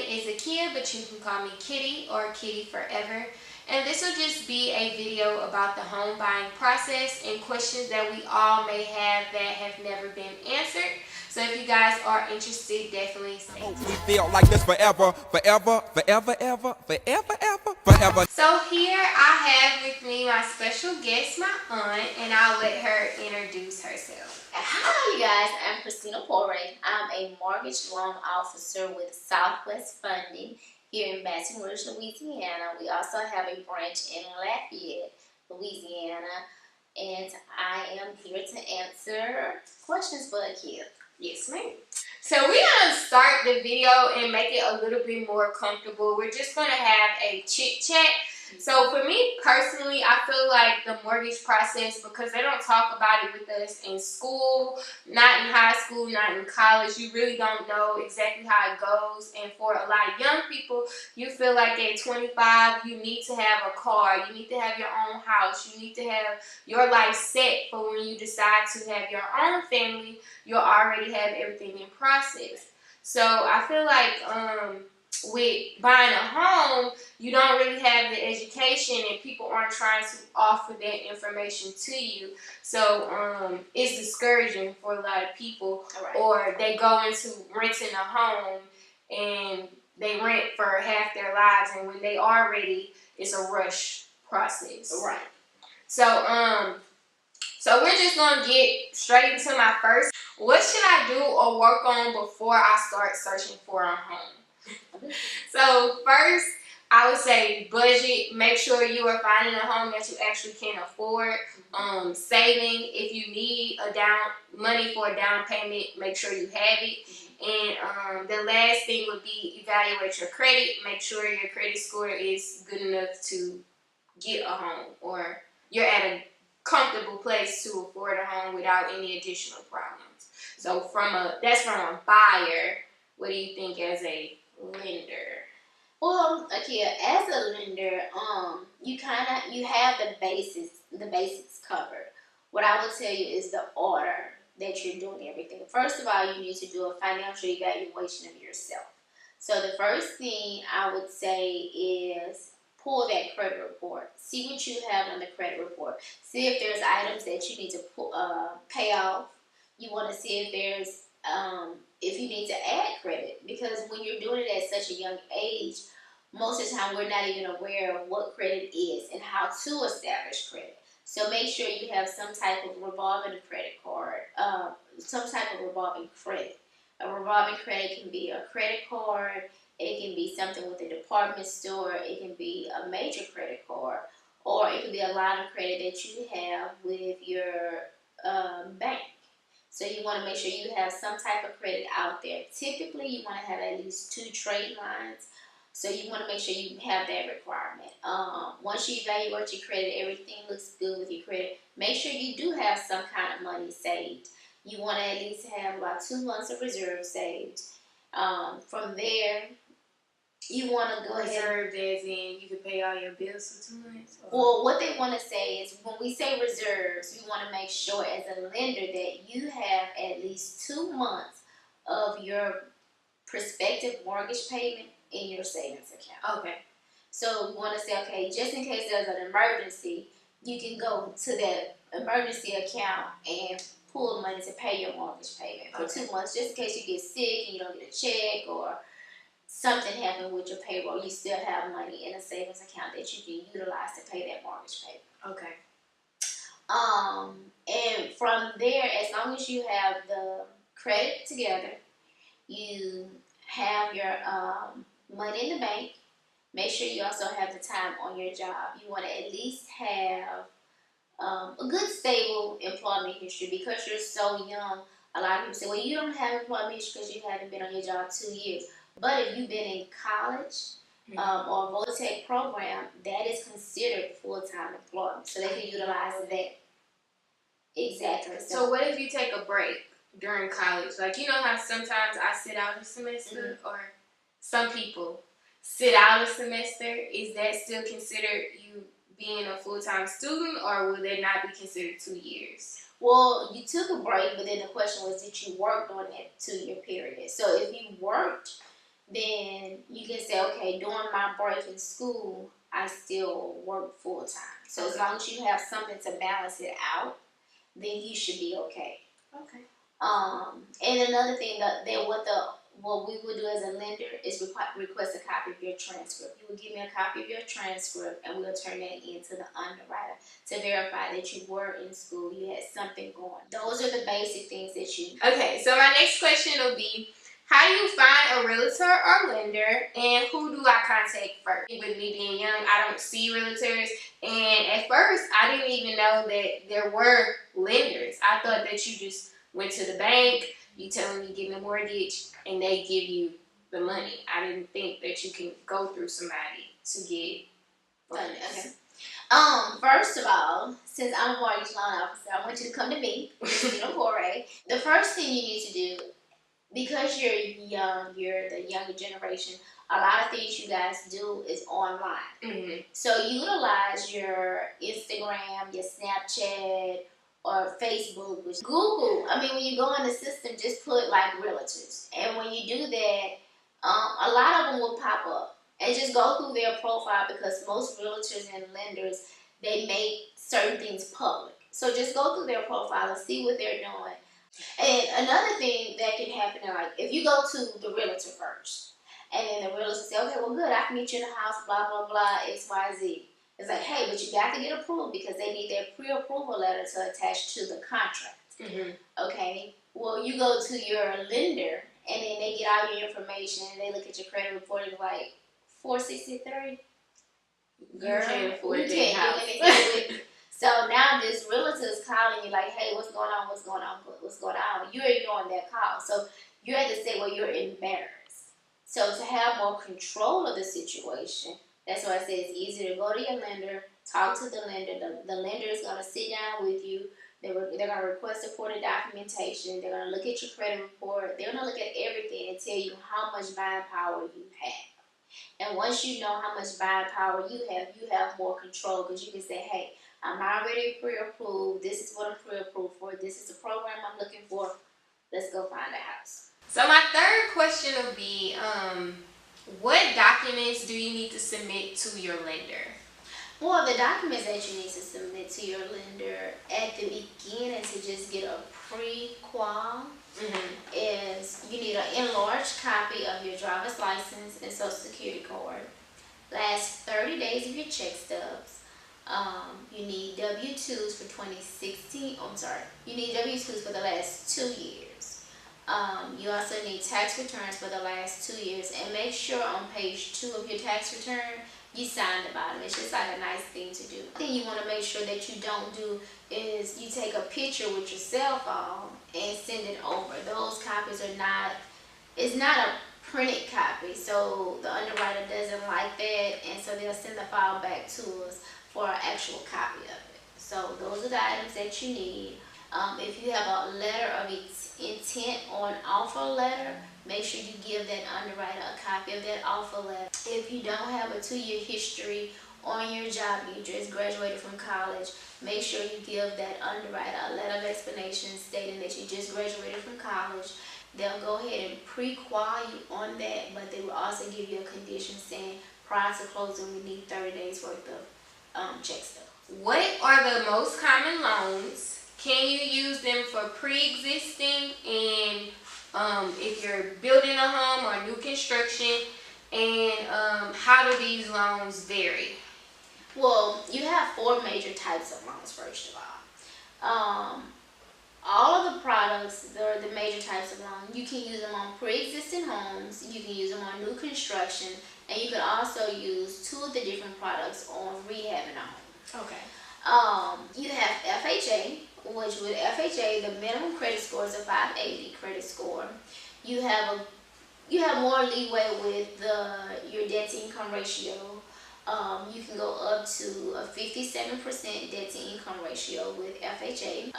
name is Akia, but you can call me Kitty or Kitty Forever. And this will just be a video about the home buying process and questions that we all may have that have never been answered. So if you guys are interested, definitely stay tuned. We feel like this forever, forever, forever, ever, forever, ever, forever. So here I have with me my special guest, my aunt, and I'll let her introduce herself. Hi, you guys. I'm Christina Poray. I'm a mortgage loan officer with Southwest Funding here in Baton Rouge, Louisiana. We also have a branch in Lafayette, Louisiana, and I am here to answer questions for a kid. Yes, ma'am. So we're going to start the video and make it a little bit more comfortable. We're just going to have a chit chat. So for me personally, I feel like the mortgage process, because they don't talk about it with us in school, not in high school, not in college, you really don't know exactly how it goes. And for a lot of young people, you feel like at 25, you need to have a car, you need to have your own house, you need to have your life set for when you decide to have your own family, you'll already have everything in process. So I feel like with buying a home, you don't really have the education and people aren't trying to offer that information to you. So it's discouraging for a lot of people. Right. Or they go into renting a home and they rent for half their lives, and when they are ready, it's a rush process. Right. So we're just going to get straight into my first. What should I do or work on before I start searching for a home? So first, I would say budget. Make sure you are finding a home that you actually can afford. Saving, if you need money for a down payment, make sure you have it. And the last thing would be evaluate your credit. Make sure your credit score is good enough to get a home, or you're at a comfortable place to afford a home without any additional problems. So that's from a buyer. What do you think as a lender? Well, okay, as a lender, you have the basics covered. What I would tell you is the order that you're doing everything. First of all, you need to do a financial evaluation of yourself. So the first thing I would say is pull that credit report. See what you have on the credit report. See if there's items that you need to pay off. You want to see if there's if you need to add credit, because when you're doing it at such a young age, most of the time we're not even aware of what credit is and how to establish credit. So make sure you have some type of revolving credit card, some type of revolving credit. A revolving credit can be a credit card, it can be something with a department store, it can be a major credit card, or it can be a line of credit that you have with your bank. So you want to make sure you have some type of credit out there. Typically, you want to have at least 2 trade lines. So you want to make sure you have that requirement. Once you evaluate your credit, everything looks good with your credit. Make sure you do have some kind of money saved. You want to at least have about 2 months of reserve saved. From there, you want to go ahead. Reserved as in you can pay all your bills for 2 months? Well, what they want to say is when we say reserves, we want to make sure as a lender that you have at least 2 months of your prospective mortgage payment in your savings account. Okay. So we want to say, okay, just in case there's an emergency, you can go to that emergency account and pull the money to pay your mortgage payment for 2 months, just in case you get sick and you don't get a check or something happened with your payroll. You still have money in a savings account that you can utilize to pay that mortgage payment. Okay. And from there, as long as you have the credit together, you have your money in the bank. Make sure you also have the time on your job. You want to at least have a good stable employment history, because you're so young. A lot of people say, well, you don't have employment history because you haven't been on your job 2 years. But if you've been in college or a VOTEC program, that is considered full-time employment. So they can utilize that. Exactly. So what if you take a break during college? Like, you know how sometimes I sit out a semester, or some people sit out a semester. Is that still considered you being a full-time student, or will that not be considered 2 years? Well, you took a break, but then the question was, did you work during that 2-year period? So if you worked, then you can say, okay, during my break in school, I still work full time. So as long as you have something to balance it out, then you should be okay. Okay. And another thing what we would do as a lender is request a copy of your transcript. You would give me a copy of your transcript, and we'll turn that into the underwriter to verify that you were in school, you had something going. Those are the basic things that you. Okay, so my next question will be, how do you find a realtor or lender, and who do I contact first? With me being young, I don't see realtors, and at first, I didn't even know that there were lenders. I thought that you just went to the bank, you tell them you get a mortgage, and they give you the money. I didn't think that you can go through somebody to get funds. Okay. First of all, since I'm a mortgage loan officer, I want you to come to me, Christina Poray. The first thing you need to do, because you're young, you're the younger generation, a lot of things you guys do is online. Mm-hmm. So utilize your Instagram, your Snapchat, or Facebook, which Google. I mean, when you go in the system, just put like realtors. And when you do that, a lot of them will pop up. And just go through their profile, because most realtors and lenders, they make certain things public. So just go through their profile and see what they're doing. And another thing that can happen, like if you go to the realtor first, and then the realtor say, okay, well, good, I can meet you in the house, blah, blah, blah, X, Y, Z. It's like, hey, but you got to get approved, because they need their pre-approval letter to attach to the contract. Mm-hmm. Okay, well, you go to your lender, and then they get all your information, and they look at your credit report, and like, 463? Girl, You can't afford you that house. can't. So now this realtor is calling you like, hey, what's going on, what's going on, what's going on? You're ignoring that call. So you're at the state where you're embarrassed. So to have more control of the situation, that's why I say it's easier to go to your lender, talk to the lender. The lender is going to sit down with you. They're going to request supporting documentation. They're going to look at your credit report. They're going to look at everything and tell you how much buying power you have. And once you know how much buying power you have more control, because you can say, hey, I'm already pre-approved. This is what I'm pre-approved for. This is the program I'm looking for. Let's go find a house. So my third question would be, what documents do you need to submit to your lender? Well, the documents that you need to submit to your lender at the beginning to just get a pre-qual is you need an enlarged copy of your driver's license and social security card. Last 30 days of your check stubs. You need W-2s for 2016. You need W-2s for the last 2 years. You also need tax returns for the last 2 years. And make sure on page 2 of your tax return, you sign the bottom. It's just like a nice thing to do. The thing you want to make sure that you don't do is you take a picture with your cell phone and send it over. Those copies are not, it's not a printed copy, so the underwriter doesn't like that, and so they'll send the file back to us for an actual copy of it. So those are the items that you need. If you have a letter of intent or an offer letter, make sure you give that underwriter a copy of that offer letter. If you don't have a 2-year history on your job, you just graduated from college, make sure you give that underwriter a letter of explanation stating that you just graduated from college. They'll go ahead and pre-qual you on that, but they will also give you a condition saying prior to closing we need 30 days worth of check stub. What are the most common loans? Can you use them for pre-existing and if you're building a home or new construction? And how do these loans vary? Well, you have 4 major types of loans, first of all. All of the products, the major types of loans, you can use them on pre-existing homes, you can use them on new construction, and you can also use 2 of the different products on rehabbing a home. Okay. You have FHA, which with FHA, the minimum credit score is a 580 credit score. You have more leeway with your debt to income ratio. You can go up to a 57% debt to income ratio with FHA.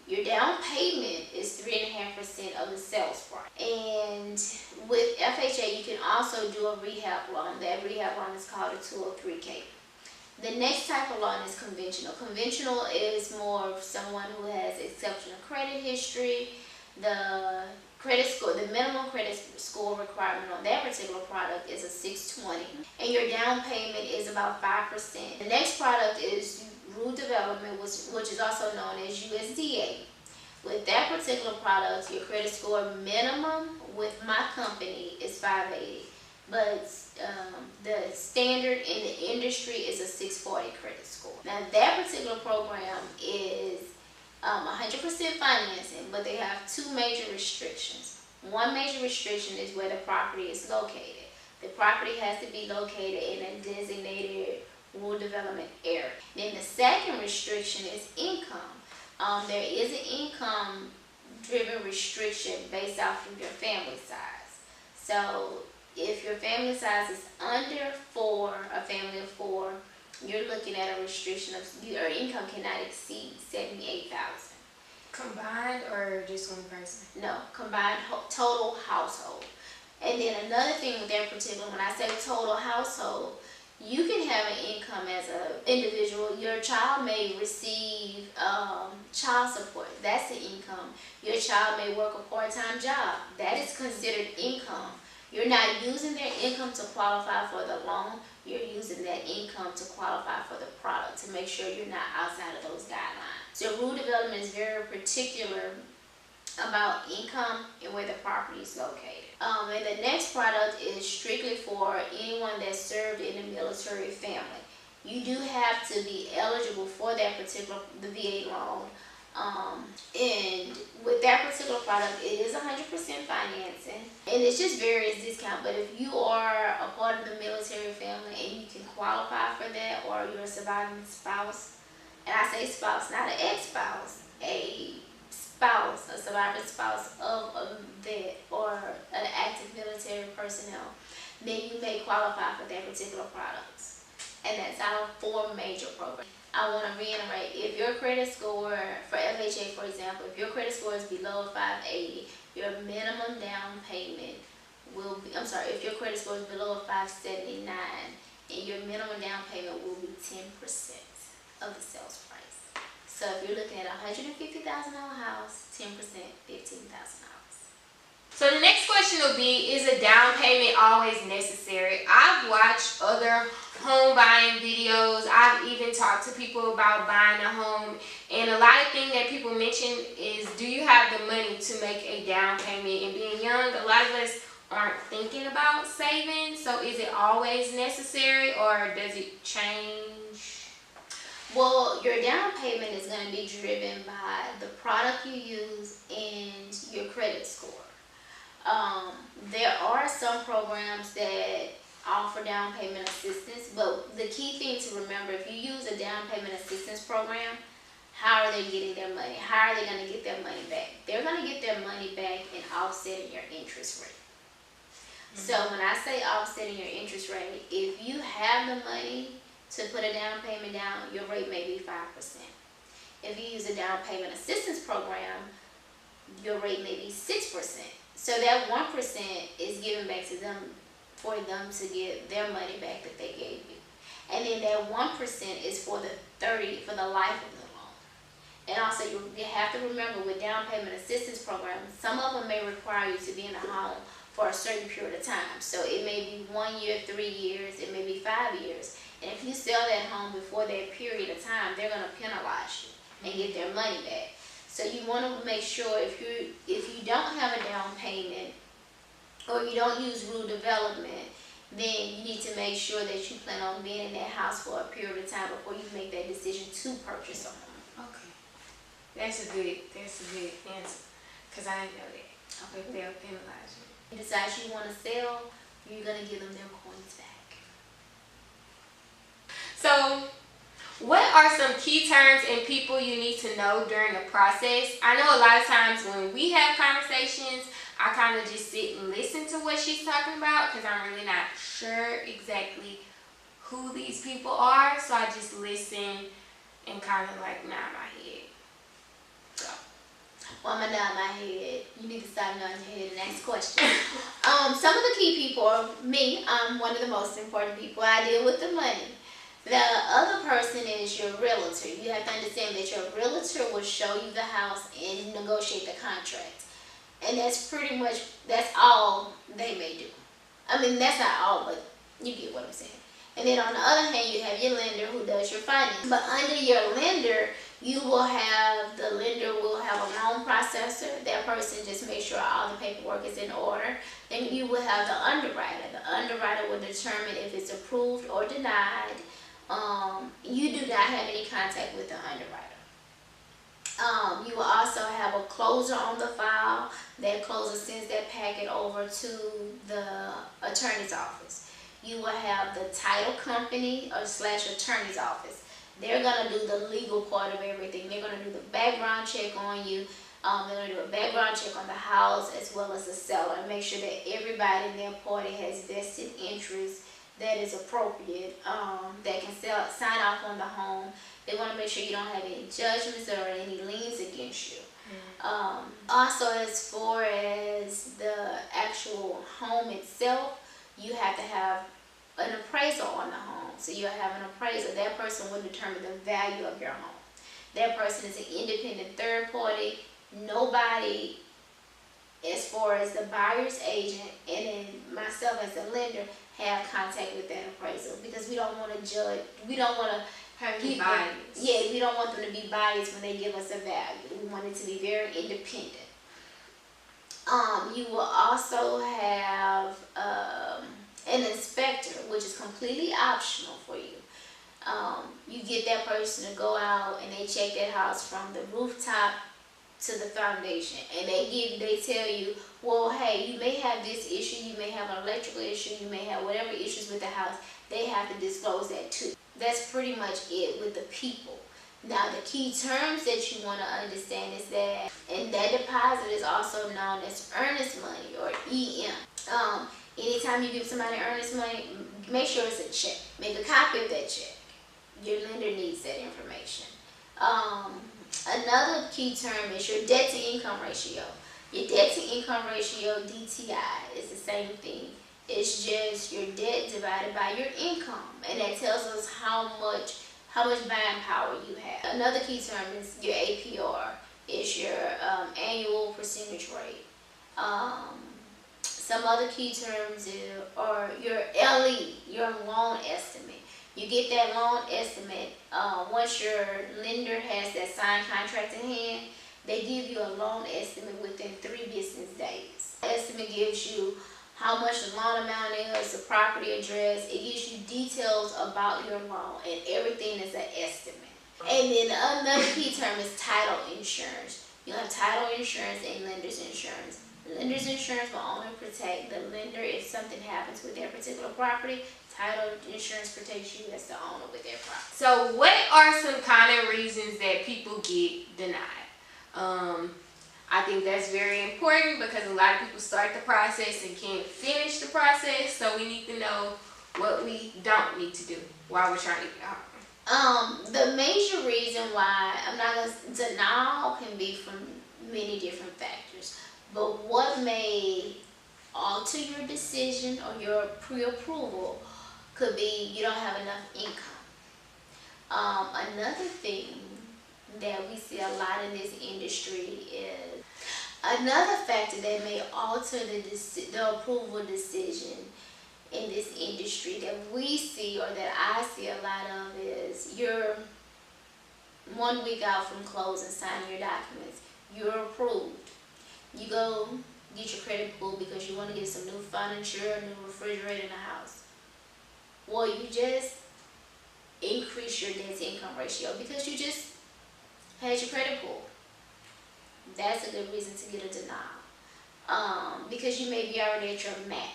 Your down payment is 3.5% of the sales price. And with FHA, you can also do a rehab loan. That rehab loan is called a 203K. The next type of loan is conventional. Conventional is more of someone who has exceptional credit history. The credit score, the minimum credit score requirement on that particular product is a 620, and your down payment is about 5%. The next product is Rural Development, which is also known as USDA. With that particular product, your credit score minimum with my company is 580, but the standard in the industry is a 640 credit score. Now that particular program is 100% financing, but they have two major restrictions. One major restriction is where the property is located. The property has to be located in a designated rural development area. Then the second restriction is income. There is an income-driven restriction based off of your family size. So if your family size is under 4, a family of 4, you're looking at a restriction of your income cannot exceed $78,000. Combined or just one person? No, combined total household. And then another thing with that particular, when I say total household, you can have an income as an individual. Your child may receive child support. That's the income. Your child may work a part-time job. That is considered income. You're not using their income to qualify for the loan. You're using that income to qualify for the product to make sure you're not outside of those guidelines. So rural development is very particular about income and where the property is located. And the next product is strictly for anyone that served in the military family. You do have to be eligible for that particular, the VA loan. And with that particular product, it is 100% financing, and it's just various discounts. But if you are a part of the military family and you can qualify for that, or you're a surviving spouse, and I say spouse, not an ex-spouse, a spouse, a surviving spouse of a vet or an active military personnel, then you may qualify for that particular product. And that's our 4 major programs. I want to reiterate, if your credit score, for FHA for example, if your credit score is below 580, your minimum down payment will be, if your credit score is below 579, and your minimum down payment will be 10% of the sales price. So if you're looking at a $150,000 house, 10%, $15,000. So the next question will be, is a down payment always necessary? I've watched other home buying videos. I've even talked to people about buying a home, and a lot of things that people mention is, do you have the money to make a down payment? And being young, a lot of us aren't thinking about saving. So is it always necessary, or does it change? Well, your down payment is going to be driven by the product you use and your credit score. There are some programs that offer down payment assistance, but the key thing to remember, if you use a down payment assistance program, how are they getting their money? How are they going to get their money back? They're going to get their money back in offsetting your interest rate. So when I say offsetting your interest rate, if you have the money to put a down payment down, your rate may be 5%. If you use a down payment assistance program, your rate may be 6%. So that 1% is given back to them for them to get their money back that they gave you. And then that 1% is for for the life of the loan. And also you have to remember, with down payment assistance programs, some of them may require you to be in a home for a certain period of time. So it may be 1 year, 3 years, it may be 5 years. And if you sell that home before that period of time, they're going to penalize you and get their money back. So you want to make sure, if you don't have a down payment, or you don't use rural development, then you need to make sure that you plan on being in that house for a period of time before you make that decision to purchase a home. Okay, that's a good answer, because I didn't know that. Okay, they'll penalize you. You decide you want to sell, you're gonna give them their coins back. So, what are some key terms and people you need to know during the process? I know a lot of times when we have conversations, I kind of just sit and listen to what she's talking about, because I'm really not sure exactly who these people are. So I just listen and kind of like nod my head. So. Well, I'm gonna nod my head. You need to stop nodding your head and ask questions. Some of the key people are me. I'm one of the most important people. I deal with the money. The other person is your realtor. You have to understand that your realtor will show you the house and negotiate the contract. And that's all they may do. I mean, that's not all, but you get what I'm saying. And then on the other hand, you have your lender who does your finance. But under your lender, the lender will have a loan processor. That person just makes sure all the paperwork is in order. Then you will have the underwriter. The underwriter will determine if it's approved or denied. You do not have any contact with the underwriter. You will also have a closer on the file. That closer sends that packet over to the attorney's office. You will have the title company or / attorney's office. They're going to do the legal part of everything. They're going to do the background check on you. They're going to do a background check on the house as well as the seller and make sure that everybody in their party has vested interest that is appropriate, that can sign off on the home. They want to make sure you don't have any judgments or any liens against you. Also, as far as the actual home itself, you have to have an appraisal on the home. So you'll have an appraiser. That person will determine the value of your home. That person is an independent third party. Nobody, as far as the buyer's agent and then myself as the lender, have contact with that appraisal because we don't want to judge. We don't want to be biased. We don't want them to be biased when they give us a value. We want it to be very independent. You will also have an inspector, which is completely optional for you. You get that person to go out and they check that house from the rooftop to the foundation, and they tell you, well, hey, you may have this issue, you may have an electrical issue, you may have whatever issues with the house. They have to disclose that too. That's pretty much it with the people. Now, the key terms that you want to understand is that, and that deposit is also known as earnest money or EM. Anytime you give somebody earnest money, make sure it's a check. Make a copy of that check. Your lender needs that information. Another key term is your debt to income ratio. Your debt to income ratio, DTI, is the same thing. It's just your debt divided by your income, and that tells us how much buying power you have. Another key term is your APR. It's your annual percentage rate. Some other key terms are your LE, your loan estimate. You get that loan estimate once your lender has that signed contract in hand. They give you a loan estimate within 3 business days. The estimate gives you how much the loan amount is, the property address. It gives you details about your loan, and everything is an estimate. And then another key term is title insurance. You have title insurance and lender's insurance. Lender's insurance will only protect the lender if something happens with their particular property. Title insurance protects you as the owner with their property. So what are some common reasons that people get denied? I think that's very important because a lot of people start the process and can't finish the process. So we need to know what we don't need to do while we're trying to get home. The major reason why denial can be from many different factors. But what may alter your decision or your pre-approval could be you don't have enough income. Another thing that we see a lot in this industry is another factor that may alter the approval decision in this industry that we see or that I see a lot of is you're 1 week out from closing, signing your documents. You're approved. You go get your credit pulled because you want to get some new furniture, a new refrigerator in the house. Well, you just increase your debt to income ratio because you just had your credit pulled. That's a good reason to get a denial. Because you may be already at your max.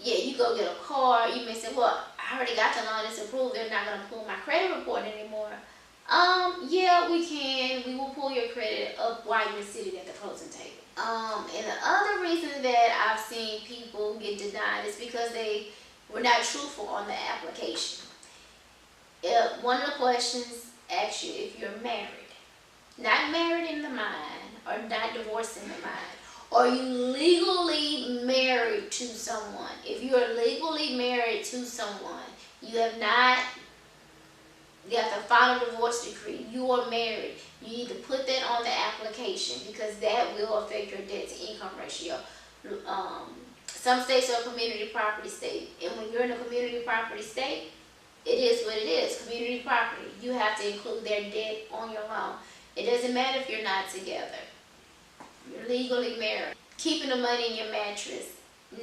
Yeah, you go get a car, you may say, well, I already got the loan, it's approved, they're not going to pull my credit report anymore. Yeah, we can. We will pull your credit up while you're sitting at the closing table. And the other reason that I've seen people get denied is because they were not truthful on the application. One of the questions asks you if you're married. Not married in the mind, or not divorced in the mind. Are you legally married to someone? If you are legally married to someone, you have not You have to file a divorce decree. You are married. You need to put that on the application because that will affect your debt to income ratio. Some states are community property state, and when you're in a community property state, it is what it is, community property. You have to include their debt on your loan. It doesn't matter if you're not together. You're legally married. Keeping the money in your mattress,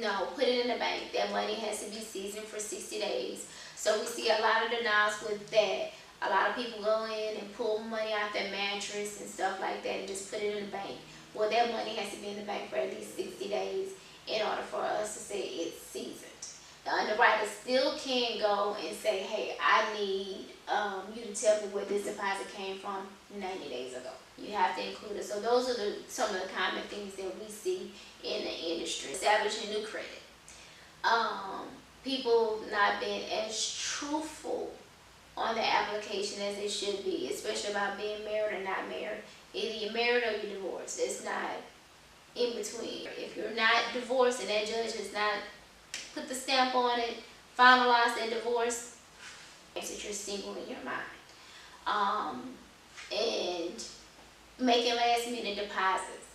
no, put it in the bank. That money has to be seasoned for 60 days. So we see a lot of denials with that. A lot of people go in and pull money out their mattress and stuff like that and just put it in the bank. Well, that money has to be in the bank for at least 60 days in order for us to say it's seasoned. The underwriter still can go and say, hey, I need you to tell me where this deposit came from 90 days ago. You have to include it. So those are some of the common things that we see in the industry. Establishing new credit. People not being as truthful on the application as they should be, especially about being married or not married. Either you're married or you're divorced. It's not in between. If you're not divorced and that judge has not put the stamp on it, finalize that divorce, that you're single in your mind. And making last minute deposits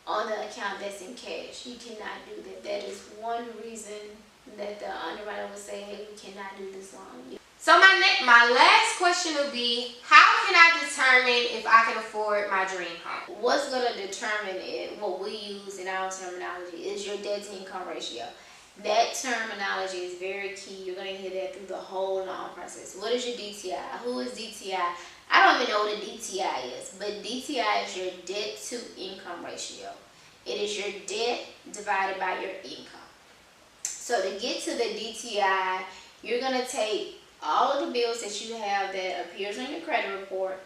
on the account that's in cash. You cannot do that. That is one reason that the underwriter will say, hey, we cannot do this loan. So my last question would be, how can I determine if I can afford my dream home? What's going to determine it, what we use in our terminology, is your debt to income ratio. That terminology is very key. You're going to hear that through the whole loan process. What is your DTI? Who is DTI? I don't even know what a DTI is, but DTI is your debt to income ratio. It is your debt divided by your income. So to get to the DTI, you're going to take all of the bills that you have that appears on your credit report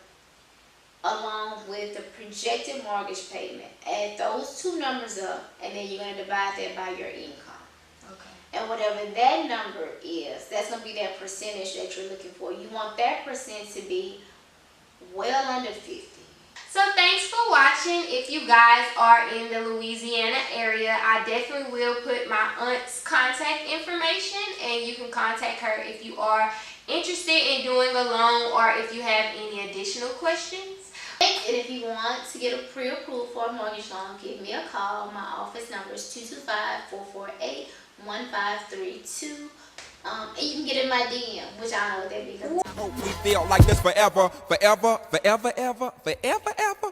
along with the projected mortgage payment. Add those two numbers up, and then you're going to divide that by your income. Okay. And whatever that number is, that's going to be that percentage that you're looking for. You want that percent to be well under 50. So thanks for watching. If you guys are in the Louisiana area, I definitely will put my aunt's contact information, and you can contact her if you are interested in doing a loan or if you have any additional questions. And if you want to get a pre-approved for a mortgage loan, give me a call. My office number is 225-448-1532. And you can get in my DM, which I know what that means. We feel like this forever, forever, forever, ever, forever, ever.